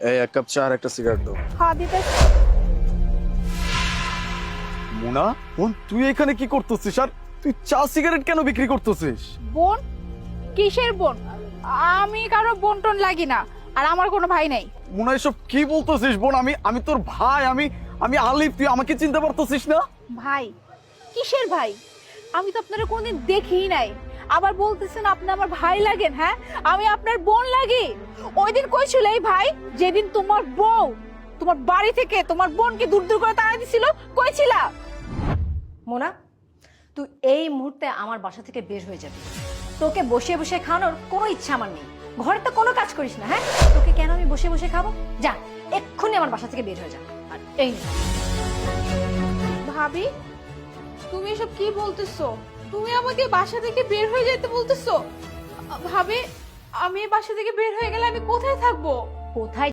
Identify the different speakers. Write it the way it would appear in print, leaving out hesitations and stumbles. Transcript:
Speaker 1: এই এক কাপ চা আর একটা সিগারেট দাও।
Speaker 2: হ্যাঁ দিতে।
Speaker 1: মুনা, বোন তুই এখানে কি করতেছিস আর তুই চা সিগারেট কেন বিক্রি করতেছিস?
Speaker 2: বোন? কিসের বোন? আমি কারো বোন টোন লাগি না, আর আমার কোনো ভাই নাই।
Speaker 1: মুনা এসব কি বলতেছিস বোন? আমি তোর ভাই, আমি আলিফ, তুই আমাকে চিনতে পারতেছিস না?
Speaker 2: ভাই? কিসের ভাই? আমি তো আপনারা কোনোদিন দেখিই নাই, আবার বলতেছেন আপনি আমার ভাই লাগেন? হ্যাঁ, আমি আপনার বোন লাগি? ওই দিন কইছিল এই ভাই, যেদিন তোমার বউ তোমার বাড়ি থেকে তোমার বোনকে দূর দূর করে তাড়া দিছিল, কইছিলা?
Speaker 3: মোনা, তুই এই মুহূর্তে আমার বাসা থেকে বের হয়ে যাবি। তোকে বসে বসে খাওয়ানোর কোনো ইচ্ছা আমার নেই। ঘরে তো কোনো কাজ করিস না, হ্যাঁ? তোকে কেন আমি বসে বসে খাবো? যা, এক্ষুনি আমার বাসা থেকে বের হয়ে যা। আর এই নে।
Speaker 2: ভাবি, তুমি এসব কি বলতেছো? তুমি আমাকে বাসা থেকে বের হয়ে যেতে বলতেছো? ভাবি, আমি বাসা থেকে বের হয়ে গেলে আমি কোথায় থাকবো?
Speaker 3: কোথায়